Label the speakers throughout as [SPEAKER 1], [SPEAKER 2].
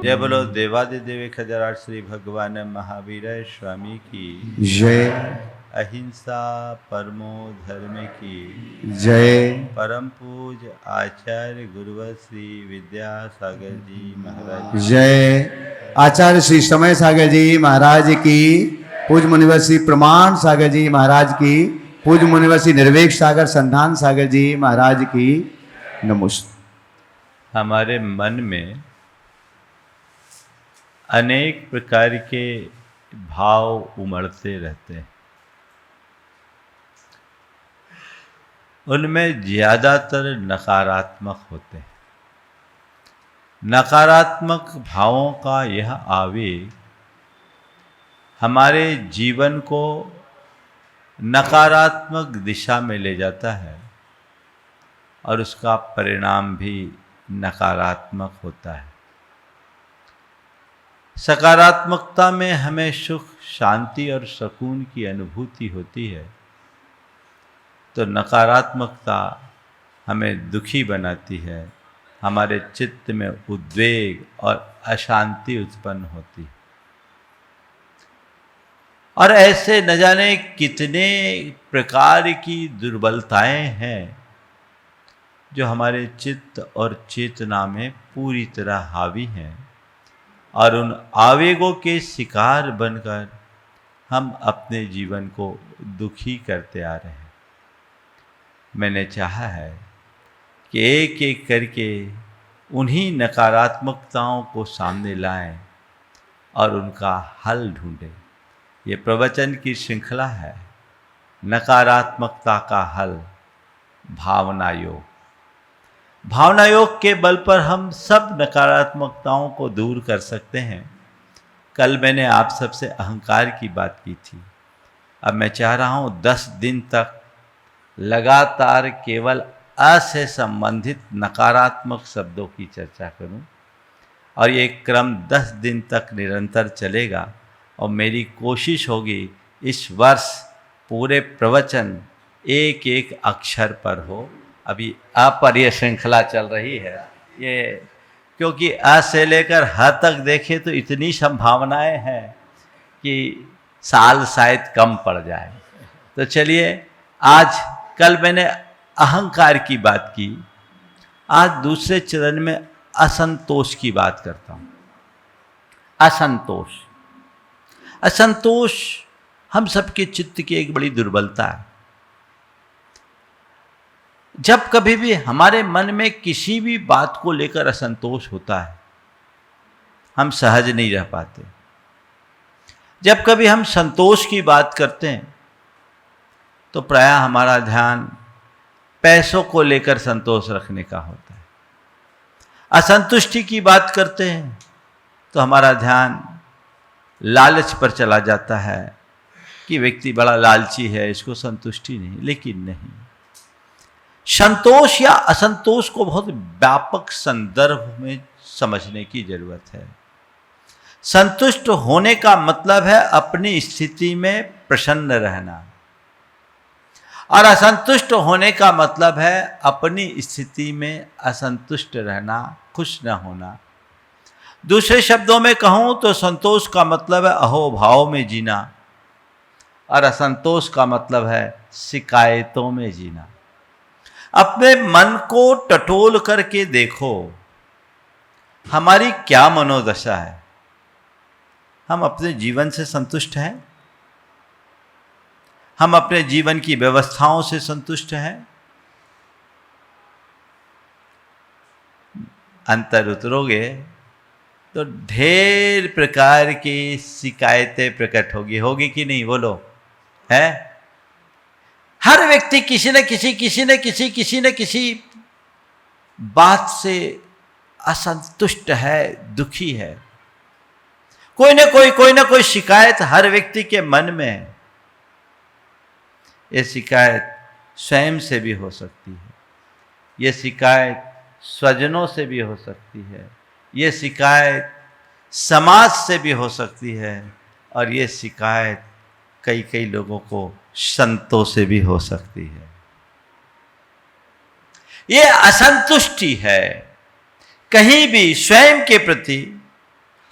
[SPEAKER 1] जय बोलो देवादिदेव खजराट श्री भगवान महावीर स्वामी की
[SPEAKER 2] जय।
[SPEAKER 1] अहिंसा परमो धर्म की
[SPEAKER 2] जय।
[SPEAKER 1] परम पूज आचार्य गुरुवर श्री विद्यासागर जी महाराज
[SPEAKER 2] जय। आचार्य श्री समय सागर जी महाराज की, पूज मुनिवर श्री प्रमाण सागर जी महाराज की, पूज मुनिवर श्री निर्वेक सागर संधान सागर जी महाराज की नमस्ते।
[SPEAKER 1] हमारे मन में अनेक प्रकार के भाव उमड़ते रहते हैं। उनमें ज़्यादातर नकारात्मक होते हैं। नकारात्मक भावों का यह आवेग हमारे जीवन को नकारात्मक दिशा में ले जाता है और उसका परिणाम भी नकारात्मक होता है। सकारात्मकता में हमें सुख, शांति और सुकून की अनुभूति होती है, तो नकारात्मकता हमें दुखी बनाती है, हमारे चित्त में उद्वेग और अशांति उत्पन्न होती है। और ऐसे न जाने कितने प्रकार की दुर्बलताएं हैं जो हमारे चित्त और चेतना में पूरी तरह हावी हैं, और उन आवेगों के शिकार बनकर हम अपने जीवन को दुखी करते आ रहे हैं। मैंने चाहा है कि एक एक करके उन्हीं नकारात्मकताओं को सामने लाएं और उनका हल ढूंढें। ये प्रवचन की श्रृंखला है नकारात्मकता का हल, भावना योग। भावना योग के बल पर हम सब नकारात्मकताओं को दूर कर सकते हैं। कल मैंने आप सबसे अहंकार की बात की थी। अब मैं चाह रहा हूँ 10 दिन तक लगातार केवल अ से संबंधित नकारात्मक शब्दों की चर्चा करूं, और ये क्रम 10 दिन तक निरंतर चलेगा। और मेरी कोशिश होगी इस वर्ष पूरे प्रवचन एक एक अक्षर पर हो। अभी अ पर यह श्रृंखला चल रही है, ये क्योंकि अ से लेकर ह तक देखें तो इतनी संभावनाएं हैं कि साल शायद कम पड़ जाए। तो चलिए, आज कल मैंने अहंकार की बात की, आज दूसरे चरण में असंतोष की बात करता हूँ। असंतोष हम सबके चित्त की एक बड़ी दुर्बलता है। जब कभी भी हमारे मन में किसी भी बात को लेकर असंतोष होता है, हम सहज नहीं रह पाते। जब कभी हम संतोष की बात करते हैं तो प्रायः हमारा ध्यान पैसों को लेकर संतोष रखने का होता है। असंतुष्टि की बात करते हैं तो हमारा ध्यान लालच पर चला जाता है कि व्यक्ति बड़ा लालची है, इसको संतुष्टि नहीं। लेकिन नहीं, संतोष या असंतोष को बहुत व्यापक संदर्भ में समझने की जरूरत है। संतुष्ट होने का मतलब है अपनी स्थिति में प्रसन्न रहना, और असंतुष्ट होने का मतलब है अपनी स्थिति में असंतुष्ट रहना, खुश न होना। दूसरे शब्दों में कहूं तो संतोष का मतलब है अहोभाव में जीना, और असंतोष का मतलब है शिकायतों में जीना। अपने मन को टटोल करके देखो, हमारी क्या मनोदशा है। हम अपने जीवन से संतुष्ट हैं? हम अपने जीवन की व्यवस्थाओं से संतुष्ट हैं? अंतर उतरोगे तो ढेर प्रकार की शिकायतें प्रकट होगी कि नहीं? बोलो, है? हर व्यक्ति किसी न किसी बात से असंतुष्ट है, दुखी है। कोई ना कोई शिकायत हर व्यक्ति के मन में है। ये शिकायत स्वयं से भी हो सकती है, ये शिकायत स्वजनों से भी हो सकती है, ये शिकायत समाज से भी हो सकती है, और ये शिकायत कई लोगों को संतों से भी हो सकती है। ये असंतुष्टि है कहीं भी स्वयं के प्रति,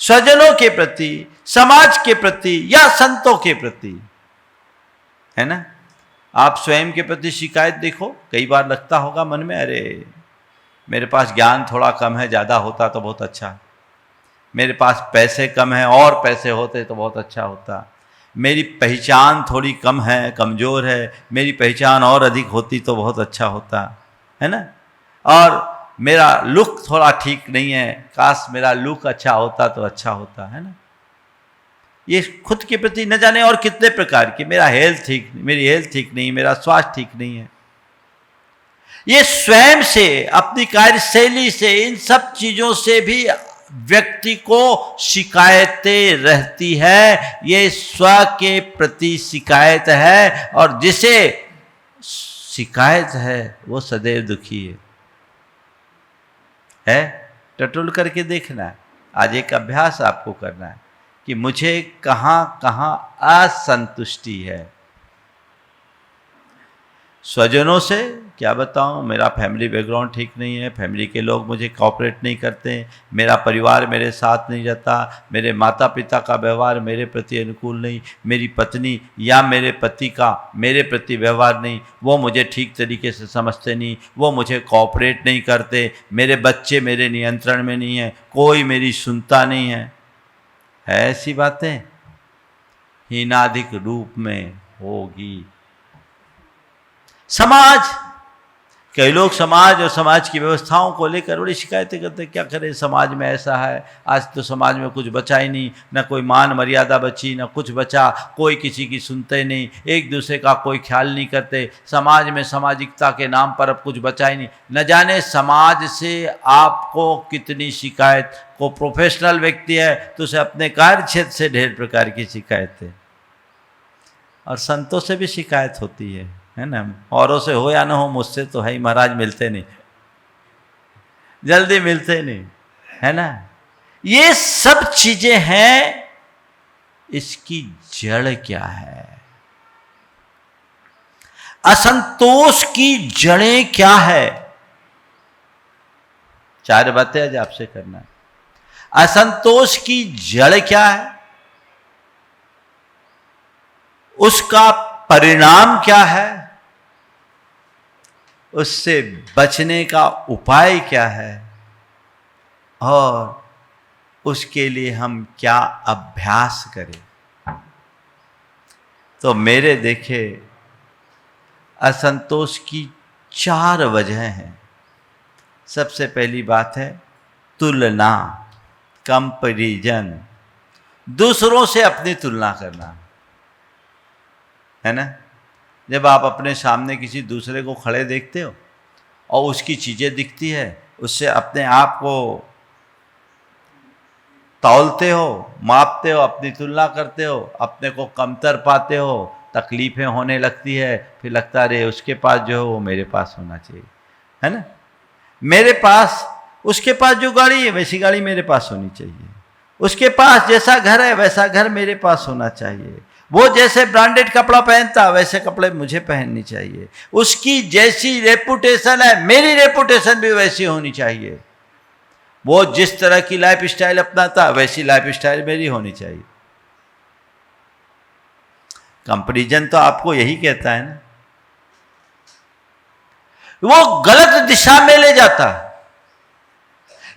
[SPEAKER 1] स्वजनों के प्रति, समाज के प्रति या संतों के प्रति, है ना। आप स्वयं के प्रति शिकायत देखो, कई बार लगता होगा मन में, अरे मेरे पास ज्ञान थोड़ा कम है, ज़्यादा होता तो बहुत अच्छा, मेरे पास पैसे कम है और पैसे होते तो बहुत अच्छा होता, मेरी पहचान थोड़ी कम है, कमज़ोर है, मेरी पहचान और अधिक होती तो बहुत अच्छा होता, है ना। और मेरा लुक थोड़ा ठीक नहीं है, काश मेरा लुक अच्छा होता तो अच्छा होता, है ना। ये खुद के प्रति न जाने और कितने प्रकार की, मेरी हेल्थ ठीक नहीं, मेरा स्वास्थ्य ठीक नहीं है। ये स्वयं से, अपनी कार्यशैली से, इन सब चीज़ों से भी व्यक्ति को शिकायतें रहती है। ये स्व के प्रति शिकायत है, और जिसे शिकायत है वो सदैव दुखी है। टटोल करके देखना है, आज एक अभ्यास आपको करना है कि मुझे कहाँ कहाँ असंतुष्टि है। स्वजनों से क्या बताऊं, मेरा फैमिली बैकग्राउंड ठीक नहीं है, फैमिली के लोग मुझे कोऑपरेट नहीं करते, मेरा परिवार मेरे साथ नहीं रहता, मेरे माता पिता का व्यवहार मेरे प्रति अनुकूल नहीं, मेरी पत्नी या मेरे पति का मेरे प्रति व्यवहार नहीं, वो मुझे ठीक तरीके से समझते नहीं, वो मुझे कोऑपरेट नहीं करते, मेरे बच्चे मेरे नियंत्रण में नहीं है, कोई मेरी सुनता नहीं है। ऐसी बातें हीनाधिक रूप में होगी। समाज, कई लोग समाज और समाज की व्यवस्थाओं को लेकर बड़ी शिकायतें करते हैं, क्या करें समाज में ऐसा है, आज तो समाज में कुछ बचा ही नहीं, ना कोई मान मर्यादा बची, ना कुछ बचा, कोई किसी की सुनते नहीं, एक दूसरे का कोई ख्याल नहीं करते, समाज में सामाजिकता के नाम पर अब कुछ बचा ही नहीं। न जाने समाज से आपको कितनी शिकायत, को प्रोफेशनल व्यक्ति है तो उसे अपने कार्य क्षेत्र से ढेर प्रकार की शिकायतें, और संतों से भी शिकायत होती है ना। औरों से हो या ना हो, मुझसे तो है ही महाराज, मिलते नहीं, जल्दी मिलते नहीं, है ना। ये सब चीजें हैं, इसकी जड़ क्या है? असंतोष की जड़ें क्या है? 4 बातें आज आपसे करना है। असंतोष की जड़ क्या है, उसका परिणाम क्या है, उससे बचने का उपाय क्या है, और उसके लिए हम क्या अभ्यास करें। तो मेरे देखे असंतोष की 4 वजह हैं। सबसे पहली बात है तुलना, कंपैरिजन, दूसरों से अपनी तुलना करना, है ना। जब आप अपने सामने किसी दूसरे को खड़े देखते हो और उसकी चीज़ें दिखती है, उससे अपने आप को तौलते हो, मापते हो, अपनी तुलना करते हो, अपने को कमतर पाते हो, तकलीफ़ें होने लगती है, फिर लगता है उसके पास जो है वो मेरे पास होना चाहिए, है ना। मेरे पास, उसके पास जो गाड़ी है वैसी गाड़ी मेरे पास होनी चाहिए, उसके पास जैसा घर है वैसा घर मेरे पास होना चाहिए, वो जैसे ब्रांडेड कपड़ा पहनता वैसे कपड़े मुझे पहननी चाहिए, उसकी जैसी रेपुटेशन है मेरी रेपुटेशन भी वैसी होनी चाहिए, वो जिस तरह की लाइफ स्टाइल अपनाता वैसी लाइफ स्टाइल मेरी होनी चाहिए। कंपैरिजन तो आपको यही कहता है ना, वो गलत दिशा में ले जाता है।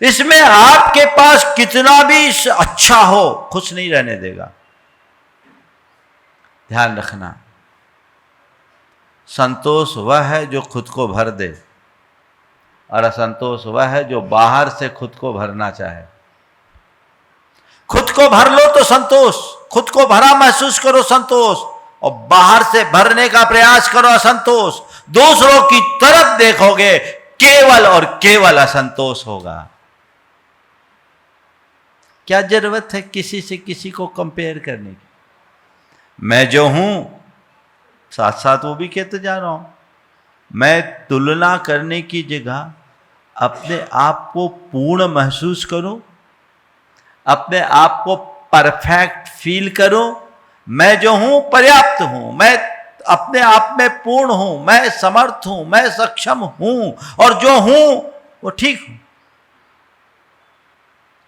[SPEAKER 1] इसमें आपके पास कितना भी अच्छा हो, खुश नहीं रहने देगा। ध्यान रखना, संतोष वह है जो खुद को भर दे, और असंतोष वह है जो बाहर से खुद को भरना चाहे। खुद को भर लो तो संतोष, खुद को भरा महसूस करो संतोष, और बाहर से भरने का प्रयास करो असंतोष। दूसरों की तरफ देखोगे केवल और केवल असंतोष होगा। क्या जरूरत है किसी से किसी को कंपेयर करने की? मैं जो हूं साथ साथ वो भी कहते जा रहा हूं, मैं तुलना करने की जगह अपने आप को पूर्ण महसूस करूं, अपने आप को परफेक्ट फील करूं। मैं जो हूं पर्याप्त हूं, मैं अपने आप में पूर्ण हूं, मैं समर्थ हूं, मैं सक्षम हूं, और जो हूं वो ठीक हूं।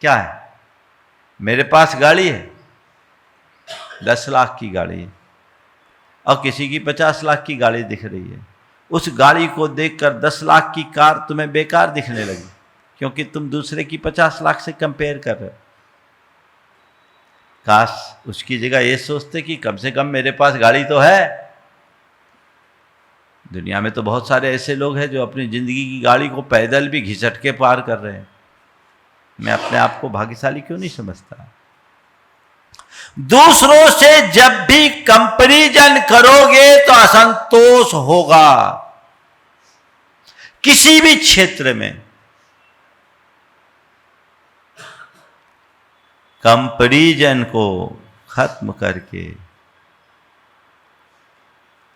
[SPEAKER 1] क्या है? मेरे पास गाड़ी है, 10 लाख की गाड़ी है, और किसी की 50 लाख की गाड़ी दिख रही है। उस गाड़ी को देखकर 10 लाख की कार तुम्हें बेकार दिखने लगी, क्योंकि तुम दूसरे की 50 लाख से कंपेयर कर रहे हो। काश उसकी जगह ये सोचते कि कम से कम मेरे पास गाड़ी तो है। दुनिया में तो बहुत सारे ऐसे लोग हैं जो अपनी जिंदगी की गाड़ी को पैदल भी घिसट के पार कर रहे हैं। मैं अपने आप को भाग्यशाली क्यों नहीं समझता? दूसरों से जब भी कंपैरिजन करोगे तो असंतोष होगा। किसी भी क्षेत्र में कंपैरिजन को खत्म करके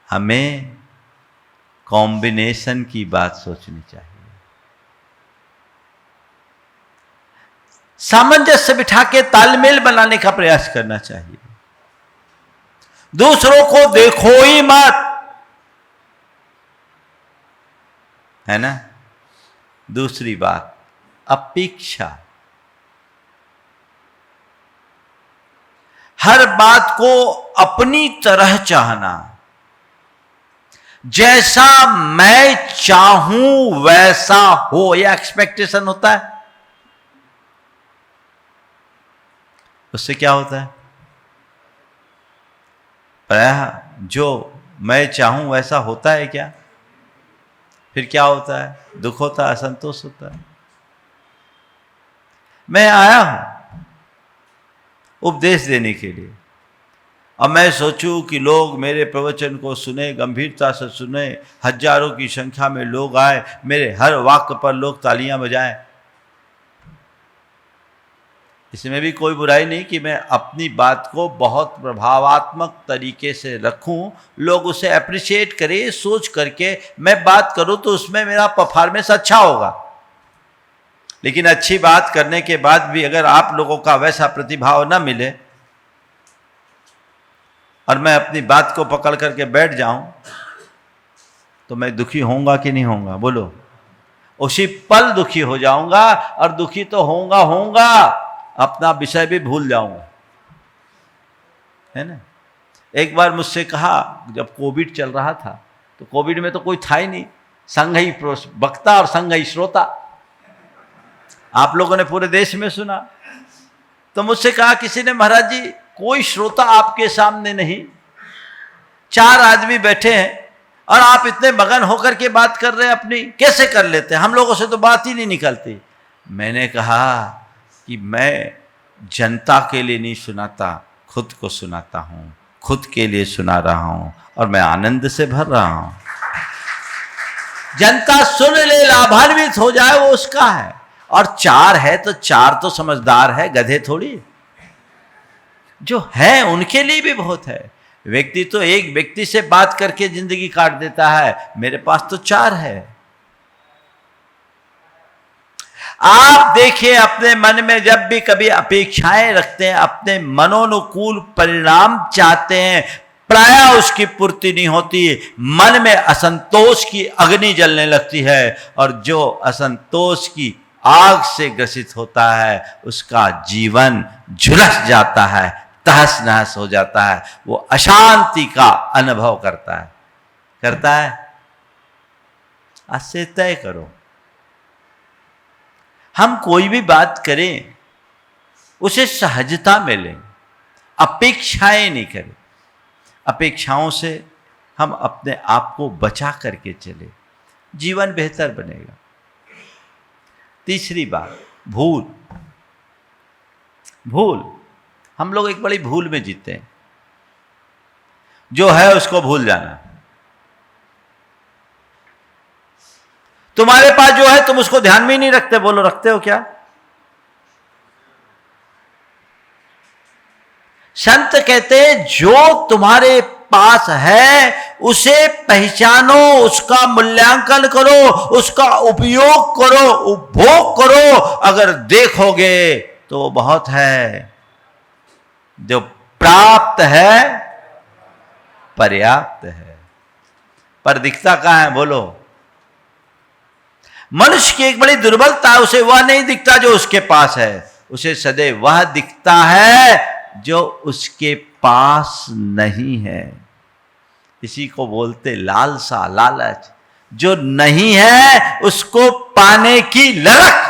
[SPEAKER 1] हमें कॉम्बिनेशन की बात सोचनी चाहिए। सामंजस्य बिठा के तालमेल बनाने का प्रयास करना चाहिए। दूसरों को देखो ही मत, है ना। दूसरी बात, अपेक्षा। हर बात को अपनी तरह चाहना। जैसा मैं चाहूं वैसा हो, यह एक्सपेक्टेशन होता है। उससे क्या होता है? प्रायः जो मैं चाहूं वैसा होता है क्या? फिर क्या होता है? दुख होता है, असंतोष होता है। मैं आया हूं उपदेश देने के लिए, अब मैं सोचूं कि लोग मेरे प्रवचन को सुने, गंभीरता से सुने, हजारों की संख्या में लोग आए, मेरे हर वाक्य पर लोग तालियां बजाएं। इसमें भी कोई बुराई नहीं कि मैं अपनी बात को बहुत प्रभावात्मक तरीके से रखूं, लोग उसे अप्रिशिएट करें, सोच करके मैं बात करूं तो उसमें मेरा परफॉर्मेंस अच्छा होगा। लेकिन अच्छी बात करने के बाद भी अगर आप लोगों का वैसा प्रतिभाव न मिले और मैं अपनी बात को पकड़ करके बैठ जाऊं तो मैं दुखी होऊंगा कि नहीं होऊंगा? बोलो। उसी पल दुखी हो जाऊंगा, और दुखी तो होऊंगा, अपना विषय भी भूल जाऊंगा, है ना। एक बार मुझसे कहा, जब कोविड चल रहा था, तो कोविड में तो कोई था ही नहीं, संघ ही वक्ता और संघ ही श्रोता। आप लोगों ने पूरे देश में सुना। तो मुझसे कहा किसी ने, महाराज जी कोई श्रोता आपके सामने नहीं, 4 आदमी बैठे हैं और आप इतने मगन होकर के बात कर रहे हैं, अपनी कैसे कर लेते हैं? हम लोगों से तो बात ही नहीं निकलती। मैंने कहा कि मैं जनता के लिए नहीं सुनाता, खुद को सुनाता हूं, खुद के लिए सुना रहा हूं, और मैं आनंद से भर रहा हूं। जनता सुन ले, लाभान्वित हो जाए, वो उसका है। और 4 है तो 4 तो समझदार है, गधे थोड़ी। जो है उनके लिए भी बहुत है। व्यक्ति तो एक व्यक्ति से बात करके जिंदगी काट देता है, मेरे पास तो 4 है। आप देखिए, अपने मन में जब भी कभी अपेक्षाएं रखते हैं, अपने मनोनुकूल परिणाम चाहते हैं, प्रायः उसकी पूर्ति नहीं होती, मन में असंतोष की अग्नि जलने लगती है, और जो असंतोष की आग से ग्रसित होता है उसका जीवन झुलस जाता है, तहस नहस हो जाता है, वो अशांति का अनुभव करता है। आज से तय करो, हम कोई भी बात करें उसे सहजता में लें, अपेक्षाएं नहीं करें। अपेक्षाओं से हम अपने आप को बचा करके चले, जीवन बेहतर बनेगा। तीसरी बात, भूल। हम लोग एक बड़ी भूल में जीते हैं, जो है उसको भूल जाना। तुम्हारे पास जो है तुम उसको ध्यान में ही नहीं रखते। बोलो, रखते हो क्या? संत कहते हैं जो तुम्हारे पास है उसे पहचानो, उसका मूल्यांकन करो, उसका उपयोग करो, उपभोग करो। अगर देखोगे तो बहुत है, जो प्राप्त है पर्याप्त है। पर दिखता कहां है? बोलो। मनुष्य की एक बड़ी दुर्बलता है, उसे वह नहीं दिखता जो उसके पास है, उसे सदैव वह दिखता है जो उसके पास नहीं है। इसी को बोलते लालसा, लालच। जो नहीं है उसको पाने की ललक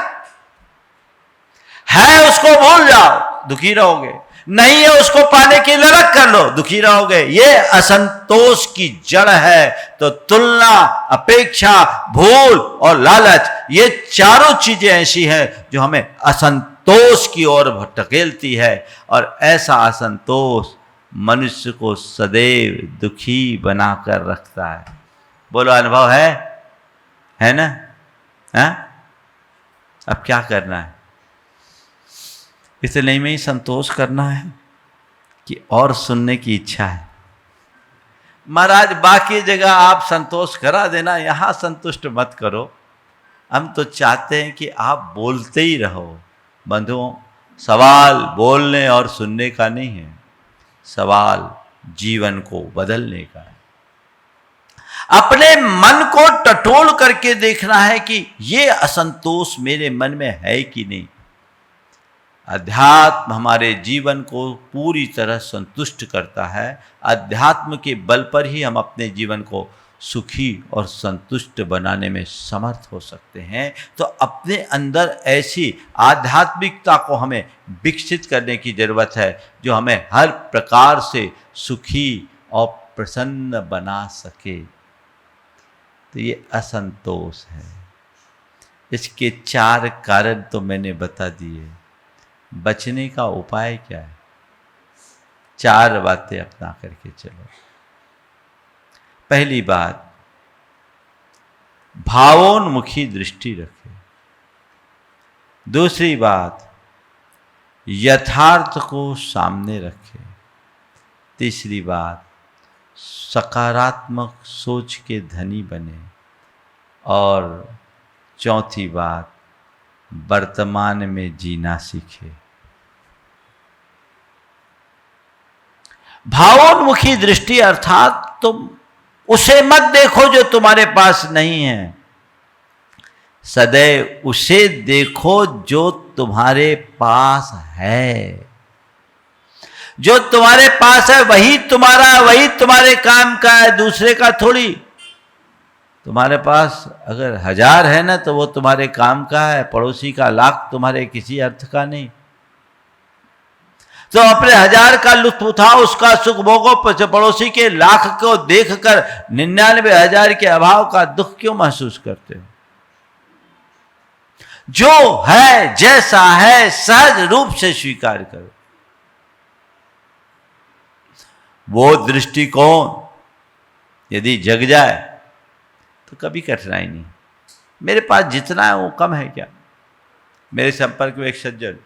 [SPEAKER 1] है, उसको भूल जाओ दुखी रहोगे, नहीं है उसको पाने की ललक कर लो दुखी रहोगे। ये असंतोष की जड़ है। तो तुलना, अपेक्षा, भूल और लालच, ये चारों चीजें ऐसी हैं जो हमें असंतोष की ओर धकेलती है। और ऐसा असंतोष मनुष्य को सदैव दुखी बनाकर रखता है। बोलो, अनुभव है ना? है? अब क्या करना है? इतने में ही संतोष करना है कि और सुनने की इच्छा है? महाराज बाकी जगह आप संतोष करा देना, यहां संतुष्ट मत करो। हम तो चाहते हैं कि आप बोलते ही रहो। बंधुओं, सवाल बोलने और सुनने का नहीं है, सवाल जीवन को बदलने का है। अपने मन को टटोल करके देखना है कि ये असंतोष मेरे मन में है कि नहीं। अध्यात्म हमारे जीवन को पूरी तरह संतुष्ट करता है। अध्यात्म के बल पर ही हम अपने जीवन को सुखी और संतुष्ट बनाने में समर्थ हो सकते हैं। तो अपने अंदर ऐसी आध्यात्मिकता को हमें विकसित करने की जरूरत है जो हमें हर प्रकार से सुखी और प्रसन्न बना सके। तो ये असंतोष है। इसके 4 कारण तो मैंने बता दिए। बचने का उपाय क्या है? 4 बातें अपना करके चलो। पहली बात, भावोन्मुखी दृष्टि रखें। दूसरी बात, यथार्थ को सामने रखें। तीसरी बात, सकारात्मक सोच के धनी बने। और चौथी बात, वर्तमान में जीना सीखे। भावोन्मुखी दृष्टि अर्थात तुम उसे मत देखो जो तुम्हारे पास नहीं है, सदैव उसे देखो जो तुम्हारे पास है। जो तुम्हारे पास है वही तुम्हारा, वही तुम्हारे काम का है, दूसरे का थोड़ी। तुम्हारे पास अगर 1000 है ना तो वो तुम्हारे काम का है, पड़ोसी का लाख तुम्हारे किसी अर्थ का नहीं। तो अपने 1000 का लुत्फ उठाओ, उसका सुख भोगो, पड़ोसी के लाख को देखकर 99,000 के अभाव का दुख क्यों महसूस करते हो? जो है जैसा है सहज रूप से स्वीकार करो। वो दृष्टिकोण यदि जग जाए तो कभी कठिनाई नहीं। मेरे पास जितना है वो कम है क्या? मेरे संपर्क में एक सज्जन,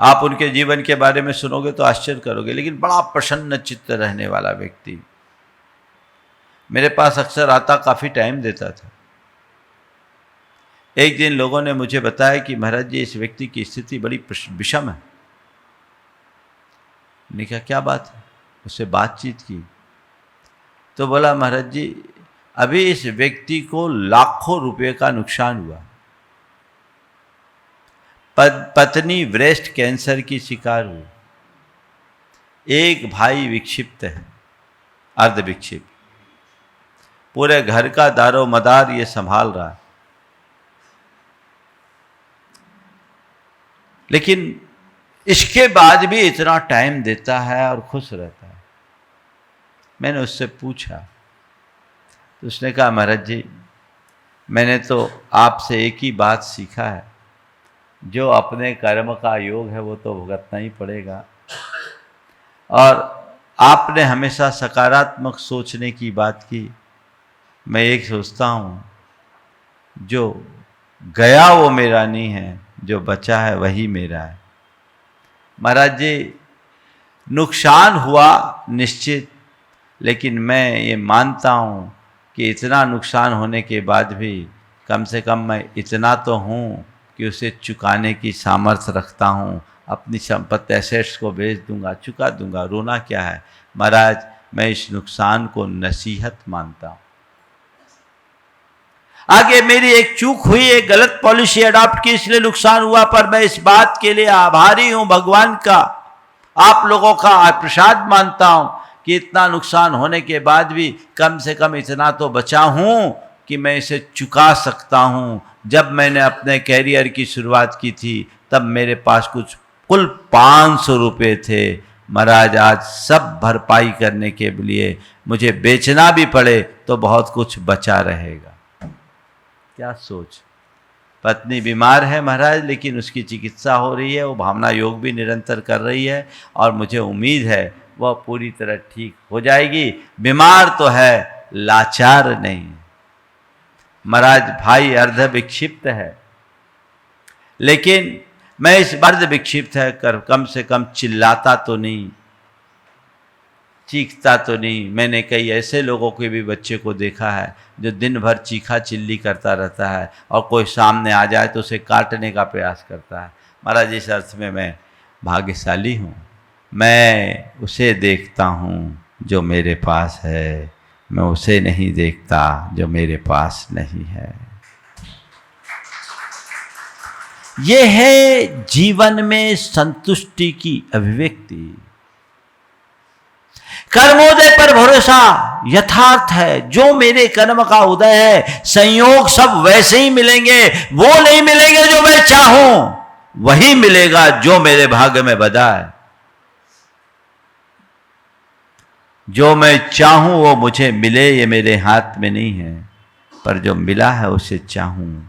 [SPEAKER 1] आप उनके जीवन के बारे में सुनोगे तो आश्चर्य करोगे, लेकिन बड़ा प्रसन्न चित्त रहने वाला व्यक्ति मेरे पास अक्सर आता, काफी टाइम देता था। एक दिन लोगों ने मुझे बताया कि महाराज जी, इस व्यक्ति की स्थिति बड़ी विषम है। मैंने कहा क्या बात है? उससे बातचीत की तो बोला, महाराज जी अभी इस व्यक्ति को लाखों रुपए का नुकसान हुआ। पत्नी ब्रेस्ट कैंसर की शिकार हुई। एक भाई विक्षिप्त है, अर्ध विक्षिप्त। पूरे घर का दारो मदार ये संभाल रहा है। लेकिन इसके बाद भी इतना टाइम देता है और खुश रहता है। मैंने उससे पूछा तो उसने कहा, महाराज जी मैंने तो आपसे एक ही बात सीखा है, जो अपने कर्म का योग है वो तो भुगतना ही पड़ेगा। और आपने हमेशा सकारात्मक सोचने की बात की। मैं एक सोचता हूँ, जो गया वो मेरा नहीं है, जो बचा है वही मेरा है। महाराज जी नुकसान हुआ निश्चित, लेकिन मैं ये मानता हूँ कि इतना नुकसान होने के बाद भी कम से कम मैं इतना तो हूँ कि उसे चुकाने की सामर्थ्य रखता हूँ। अपनी संपत्ति एसेट्स को बेच दूंगा, चुका दूंगा, रोना क्या है। महाराज मैं इस नुकसान को नसीहत मानता हूँ। आगे मेरी एक चूक हुई, एक गलत पॉलिसी अडॉप्ट की, इसलिए नुकसान हुआ, पर मैं इस बात के लिए आभारी हूं भगवान का, आप लोगों का प्रसाद मानता हूं कि इतना नुकसान होने के बाद भी कम से कम इतना तो बचा हूं कि मैं इसे चुका सकता हूं। जब मैंने अपने कैरियर की शुरुआत की थी तब मेरे पास कुल 500 रुपये थे। महाराज आज सब भरपाई करने के लिए मुझे बेचना भी पड़े तो बहुत कुछ बचा रहेगा। क्या सोच। पत्नी बीमार है महाराज, लेकिन उसकी चिकित्सा हो रही है, वो भावना योग भी निरंतर कर रही है और मुझे उम्मीद है वह पूरी तरह ठीक हो जाएगी। बीमार तो है, लाचार नहीं। महाराज भाई अर्ध विक्षिप्त है, लेकिन मैं इस अर्ध विक्षिप्त है कर कम से कम चिल्लाता तो नहीं, चीखता तो नहीं। मैंने कई ऐसे लोगों के भी बच्चे को देखा है जो दिन भर चीखा चिल्ली करता रहता है और कोई सामने आ जाए तो उसे काटने का प्रयास करता है। महाराज इस अर्थ में मैं भाग्यशाली हूँ, मैं उसे देखता हूँ जो मेरे पास है, मैं उसे नहीं देखता जो मेरे पास नहीं है। ये है जीवन में संतुष्टि की अभिव्यक्ति। कर्मोदय पर भरोसा यथार्थ है। जो मेरे कर्म का उदय है, संयोग सब वैसे ही मिलेंगे, वो नहीं मिलेंगे जो मैं चाहूं, वही मिलेगा जो मेरे भाग्य में बधा है। जो मैं चाहूं वो मुझे मिले, ये मेरे हाथ में नहीं है, पर जो मिला है उसे चाहूं,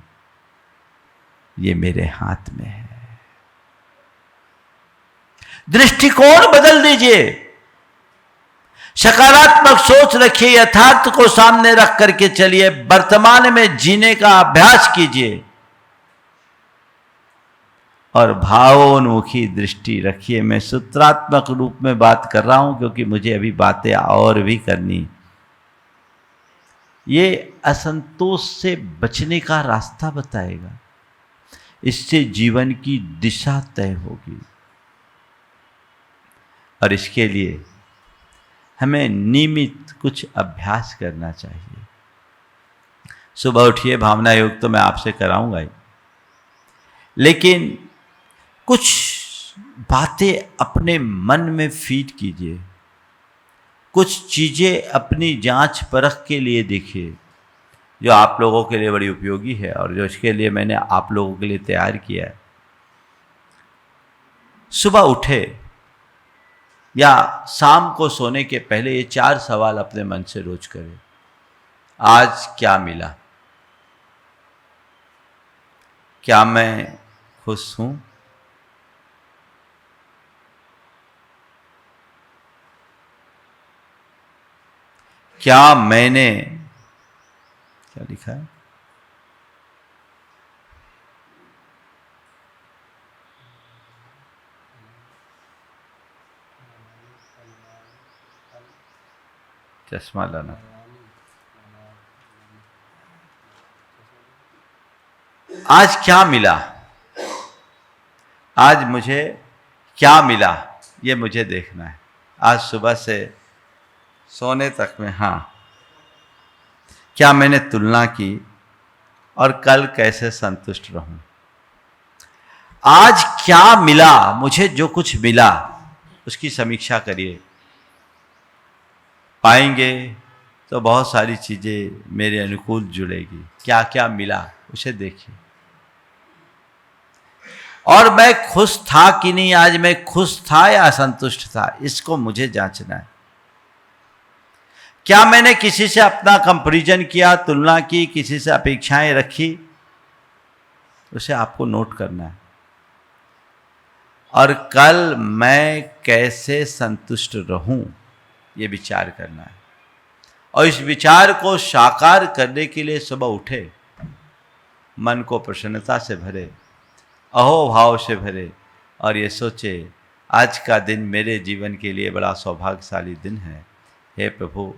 [SPEAKER 1] ये मेरे हाथ में है। दृष्टिकोण बदल दीजिए, सकारात्मक सोच रखिए, यथार्थ को सामने रख करके चलिए, वर्तमान में जीने का अभ्यास कीजिए और भावोन्मुखी दृष्टि रखिए। मैं सूत्रात्मक रूप में बात कर रहा हूं क्योंकि मुझे अभी बातें और भी करनी। ये असंतोष से बचने का रास्ता बताएगा, इससे जीवन की दिशा तय होगी और इसके लिए हमें नियमित कुछ अभ्यास करना चाहिए। सुबह उठिए, भावना योग तो मैं आपसे कराऊंगा ही, लेकिन कुछ बातें अपने मन में फीड कीजिए, कुछ चीज़ें अपनी जांच परख के लिए देखिए जो आप लोगों के लिए बड़ी उपयोगी है और जो इसके लिए मैंने आप लोगों के लिए तैयार किया है। सुबह उठे या शाम को सोने के पहले ये 4 सवाल अपने मन से रोज करें। आज क्या मिला? क्या मैं खुश हूं? क्या मैंने, क्या लिखा है, चश्मा लाना, आज क्या मिला, आज मुझे क्या मिला, ये मुझे देखना है। आज सुबह से सोने तक में, हाँ, क्या मैंने तुलना की और कल कैसे संतुष्ट रहूं। आज क्या मिला, मुझे जो कुछ मिला उसकी समीक्षा करिए। पाएंगे तो बहुत सारी चीज़ें मेरे अनुकूल जुड़ेगी। क्या क्या मिला उसे देखिए। और मैं खुश था कि नहीं, आज मैं खुश था या असंतुष्ट था, इसको मुझे जांचना है। क्या मैंने किसी से अपना कंपैरिजन किया, तुलना की, किसी से अपेक्षाएं रखी, उसे आपको नोट करना है। और कल मैं कैसे संतुष्ट रहूं, ये विचार करना है। और इस विचार को साकार करने के लिए सुबह उठे, मन को प्रसन्नता से भरे, अहोभाव से भरे और ये सोचे आज का दिन मेरे जीवन के लिए बड़ा सौभाग्यशाली दिन है। हे प्रभु,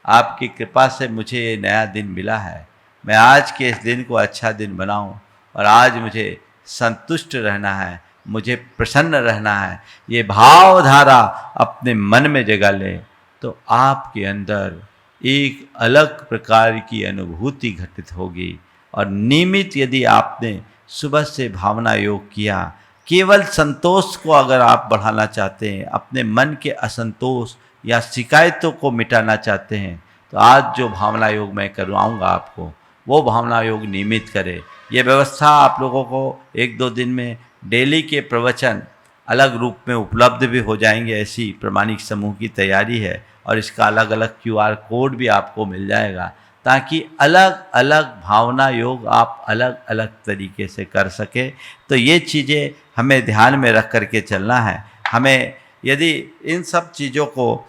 [SPEAKER 1] आपकी कृपा से मुझे ये नया दिन मिला है। मैं आज के इस दिन को अच्छा दिन बनाऊं और आज मुझे संतुष्ट रहना है, मुझे प्रसन्न रहना है। ये भावधारा अपने मन में जगा ले तो आपके अंदर एक अलग प्रकार की अनुभूति घटित होगी। और नियमित यदि आपने सुबह से भावना योग किया, केवल संतोष को अगर आप बढ़ाना चाहते हैं, अपने मन के असंतोष या शिकायतों को मिटाना चाहते हैं, तो आज जो भावना योग मैं करवाऊंगा आपको, वो भावना योग नियमित करें। ये व्यवस्था आप लोगों को 1-2 दिन में डेली के प्रवचन अलग रूप में उपलब्ध भी हो जाएंगे। ऐसी प्रमाणिक समूह की तैयारी है और इसका अलग अलग QR कोड भी आपको मिल जाएगा, ताकि अलग अलग भावना योग आप अलग अलग तरीके से कर सके। तो ये चीज़ें हमें ध्यान में रख करके चलना है। हमें यदि इन सब चीज़ों को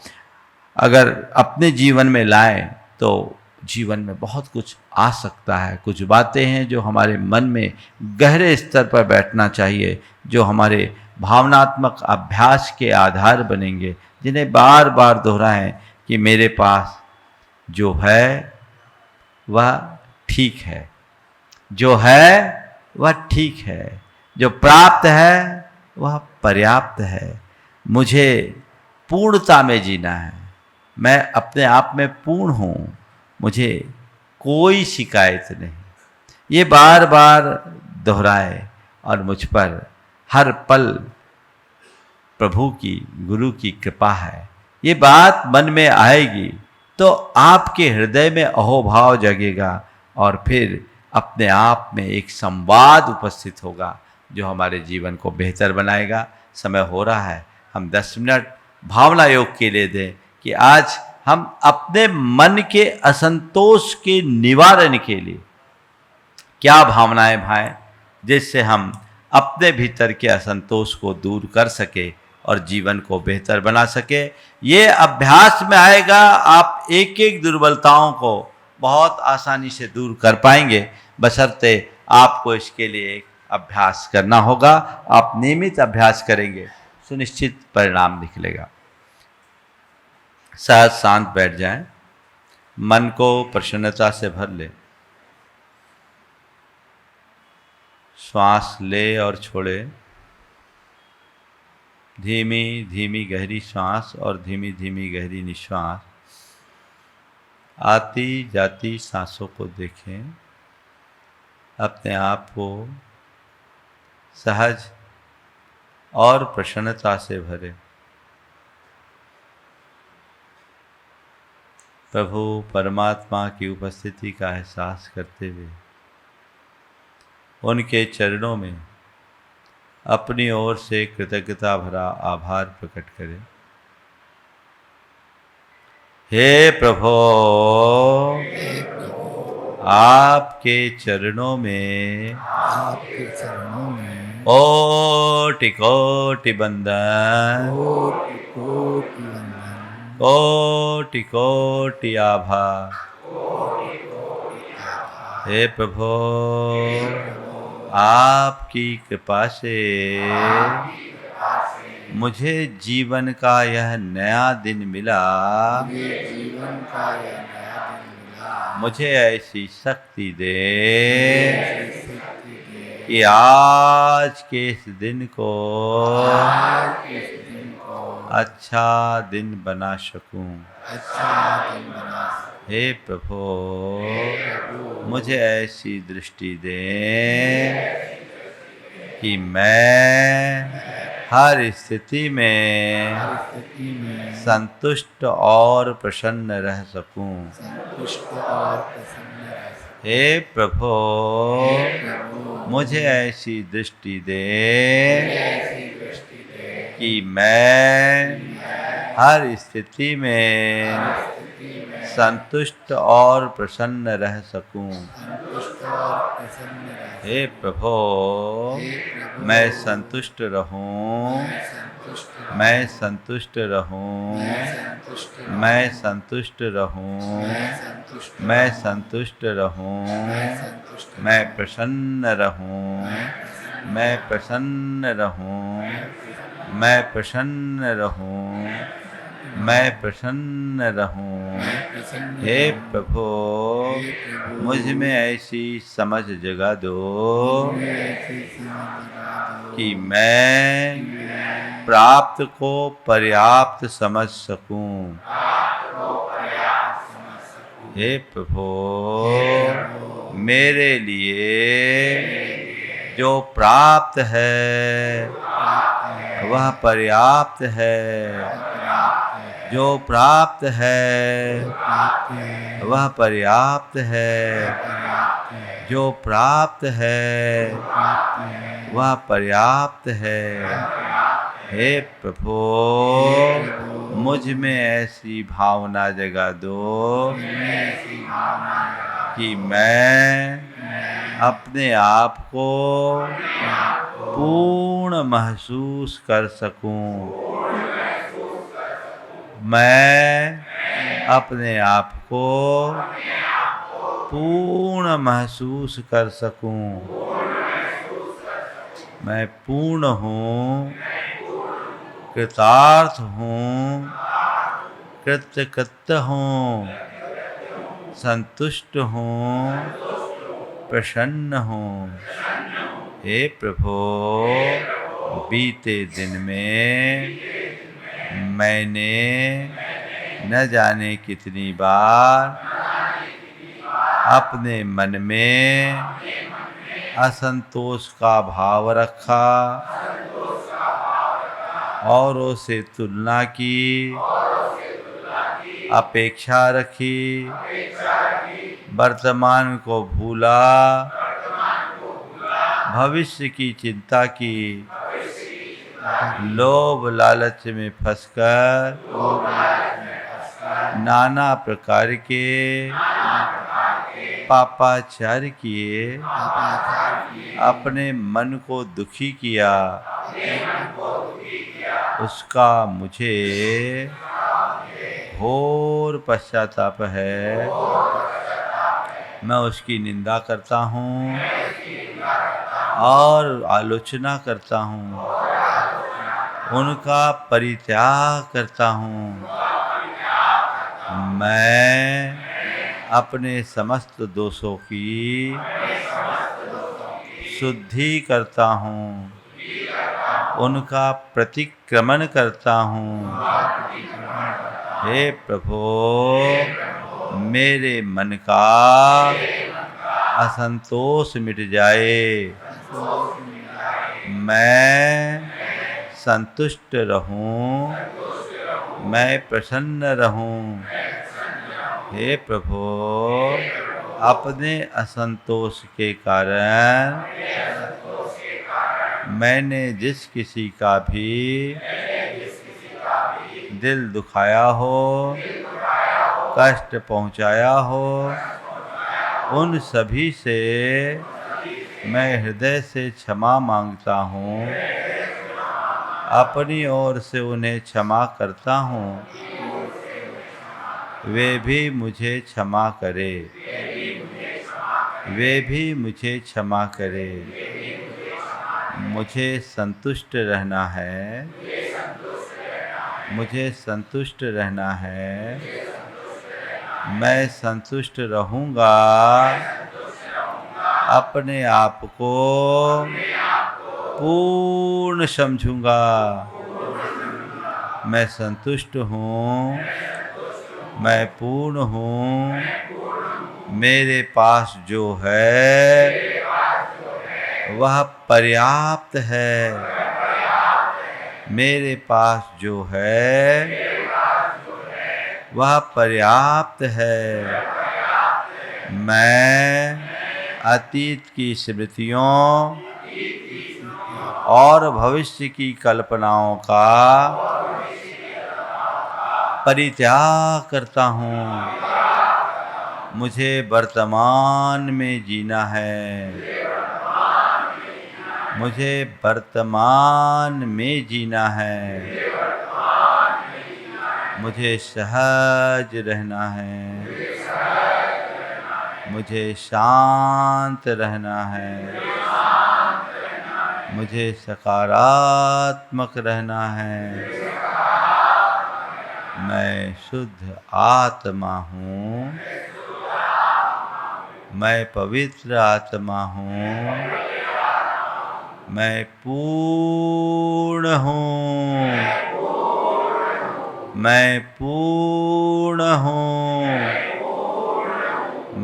[SPEAKER 1] अगर अपने जीवन में लाएं तो जीवन में बहुत कुछ आ सकता है। कुछ बातें हैं जो हमारे मन में गहरे स्तर पर बैठना चाहिए, जो हमारे भावनात्मक अभ्यास के आधार बनेंगे, जिन्हें बार बार दोहराएं कि मेरे पास जो है वह ठीक है, जो है वह ठीक है, जो प्राप्त है वह पर्याप्त है। मुझे पूर्णता में जीना है, मैं अपने आप में पूर्ण हूँ, मुझे कोई शिकायत नहीं। ये बार बार दोहराए और मुझ पर हर पल प्रभु की, गुरु की कृपा है, ये बात मन में आएगी तो आपके हृदय में अहोभाव जगेगा और फिर अपने आप में एक संवाद उपस्थित होगा जो हमारे जीवन को बेहतर बनाएगा। समय हो रहा है, हम 10 मिनट भावना योग के लिए दें कि आज हम अपने मन के असंतोष के निवारण के लिए क्या भावनाएं भाएं, जिससे हम अपने भीतर के असंतोष को दूर कर सके और जीवन को बेहतर बना सके। ये अभ्यास में आएगा, आप एक एक दुर्बलताओं को बहुत आसानी से दूर कर पाएंगे, बशर्ते आपको इसके लिए एक अभ्यास करना होगा। आप नियमित अभ्यास करेंगे, सुनिश्चित परिणाम निकलेगा। सहज शांत बैठ जाएं, मन को प्रसन्नता से भर ले, श्वास ले और छोड़े, धीमी धीमी गहरी श्वास और धीमी धीमी गहरी निश्वास। आती जाती सांसों को देखें, अपने आप को सहज और प्रसन्नता से भरे। प्रभु परमात्मा की उपस्थिति का एहसास करते हुए उनके चरणों में अपनी ओर से कृतज्ञता भरा आभार प्रकट करें। हे प्रभु, आपके चरणों में कोटि कोटि बंदन, कोटि कोटि आभार। हे प्रभु, आपकी कृपा से मुझे जीवन का यह नया दिन मिला। मुझे ऐसी शक्ति दे कि आज के इस दिन को अच्छा दिन बना सकूं। हे प्रभु, मुझे ऐसी दृष्टि दे कि मैं हर स्थिति में संतुष्ट और प्रसन्न रह सकूं। हे प्रभु, मुझे ऐसी दृष्टि दे कि मैं हर स्थिति में संतुष्ट और प्रसन्न रह सकूं। हे प्रभु, मैं संतुष्ट रहूं, मैं संतुष्ट रहूं, मैं संतुष्ट रहूं, मैं संतुष्ट रहूं, मैं प्रसन्न रहूं, मैं प्रसन्न रहूं, मैं प्रसन्न रहूं, मैं प्रसन्न रहूं। हे प्रभु, मुझ में ऐसी समझ जगा दो कि मैं प्राप्त को पर्याप्त समझ सकूं। हे प्रभु मेरे लिए जो प्राप्त है वह पर्याप्त है, जो प्राप्त है वह पर्याप्त है, जो प्राप्त है वह पर्याप्त है। हे प्रभु मुझ में ऐसी भावना जगा दो कि मैं अपने आप को पूर्ण महसूस कर सकूं, मैं अपने आप को पूर्ण महसूस कर सकूं, मैं पूर्ण हूँ, कृतार्थ हूँ, कृतकृत्य हूँ, संतुष्ट हूँ, प्रसन्न हूँ। हे प्रभु बीते दिन में मैंने न जाने कितनी बार अपने मन में असंतोष का भाव रखा, औरों से तुलना की, अपेक्षा रखी, वर्तमान को भूला, भविष्य की चिंता की, लोभ लालच में फंसकर नाना प्रकार के पापाचार किए, अपने मन को दुखी किया, उसका मुझे घोर पश्चाताप है। मैं उसकी निंदा करता हूँ और आलोचना करता हूँ, उनका परित्याग करता हूँ। मैं अपने समस्त दोषों की शुद्धि करता हूँ, उनका प्रतिक्रमण करता हूँ। हे प्रभु मेरे मन का असंतोष मिट जाए, मैं संतुष्ट रहूं, मैं प्रसन्न रहूं। हे प्रभु अपने असंतोष के कारण मैंने जिस किसी का भी दिल दुखाया हो, कष्ट पहुंचाया हो, उन सभी से मैं हृदय से क्षमा मांगता हूँ, अपनी ओर से उन्हें क्षमा करता हूँ, वे भी मुझे क्षमा करे, वे भी मुझे क्षमा करे। मुझे संतुष्ट रहना है, मुझे संतुष्ट रहना है, मैं संतुष्ट रहूँगा, अपने आप को पूर्ण समझूंगा। मैं संतुष्ट हूँ, मैं पूर्ण हूँ, मेरे पास जो है वह पर्याप्त है, मेरे पास जो है वह पर्याप्त है। मैं अतीत की स्मृतियों और भविष्य की कल्पनाओं का परित्याग करता हूँ, मुझे वर्तमान में जीना है, मुझे वर्तमान में जीना है, मुझे सहज रहना है, मुझे शांत रहना है, मुझे सकारात्मक रहना है। मैं शुद्ध आत्मा हूँ, मैं पवित्र आत्मा हूँ, मैं पूर्ण हूँ, मैं पूर्ण हूँ,